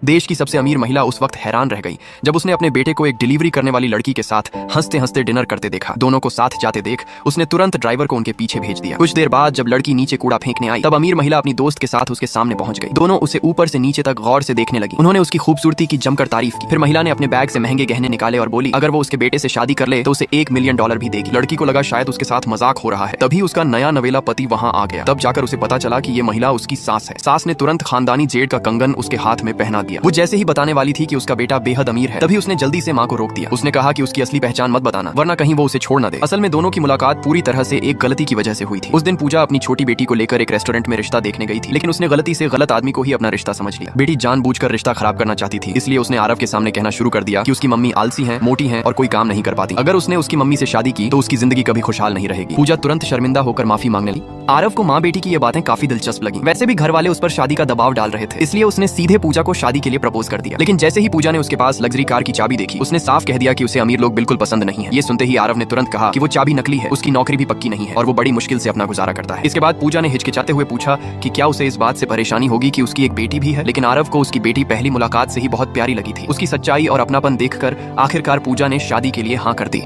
देश की सबसे अमीर महिला उस वक्त हैरान रह गई जब उसने अपने बेटे को एक डिलीवरी करने वाली लड़की के साथ हंसते हंसते डिनर करते देखा। दोनों को साथ जाते देख उसने तुरंत ड्राइवर को उनके पीछे भेज दिया। कुछ देर बाद जब लड़की नीचे कूड़ा फेंकने आई तब अमीर महिला अपनी दोस्त के साथ उसके सामने पहुंच गई। दोनों उसे ऊपर से नीचे तक गौर से देखने लगी। उन्होंने उसकी खूबसूरती की जमकर तारीफ की। फिर महिला ने अपने बैग से महंगे गहने निकाले और बोली अगर वो उसके बेटे से शादी कर ले तो उसे $1 मिलियन भी देगी। लड़की को लगा शायद उसके साथ मजाक हो रहा है। तभी उसका नया नवेला पति वहां आ गया। तब जाकर उसे पता चला कि ये महिला उसकी सास है। सास ने तुरंत खानदानी जेड का कंगन उसके हाथ में पहना दिया। वो जैसे ही बताने वाली थी कि उसका बेटा बेहद अमीर है तभी उसने जल्दी से माँ को रोक दिया। उसने कहा कि उसकी असली पहचान मत बताना वरना कहीं वो उसे छोड़ न दे। असल में दोनों की मुलाकात पूरी तरह से एक गलती की वजह से हुई थी। उस दिन पूजा अपनी छोटी बेटी को लेकर एक रेस्टोरेंट में रिश्ता देखने गई थी, लेकिन उसने गलती से गलत आदमी को ही अपना रिश्ता समझ लिया। बेटी जानबूझकर रिश्ता खराब करना चाहती थी, इसलिए उसने आरव के सामने कहना शुरू कर दिया कि उसकी मम्मी आलसी है, मोटी है और कोई काम नहीं कर पाती। अगर उसने उसकी मम्मी से शादी की तो उसकी जिंदगी कभी खुशहाल नहीं रहेगी। पूजा तुरंत शर्मिंदा होकर माफी मांगने लगी। आरव को माँ बेटी की ये बातें काफी दिलचस्प लगी। वैसे भी घर वाले उस पर शादी का दबाव डाल रहे थे, इसलिए उसने सीधे पूजा को शादी के लिए प्रपोज कर दिया। लेकिन जैसे ही पूजा ने उसके पास लग्जरी कार की चाबी देखी उसने साफ कह दिया कि उसे अमीर लोग बिल्कुल पसंद नहीं है। ये सुनते ही आरव ने तुरंत कहा कि वो चाबी नकली है, उसकी नौकरी भी पक्की नहीं है और वो बड़ी मुश्किल से अपना गुजारा करता है। इसके बाद पूजा ने हिचकिचाते हुए पूछा कि क्या उसे इस बात से परेशानी होगी कि उसकी एक बेटी भी है। लेकिन आरव को उसकी बेटी पहली मुलाकात से ही बहुत प्यारी लगी थी। उसकी सच्चाई और अपनापन देखकर आखिरकार पूजा ने शादी के लिए हाँ कर दी।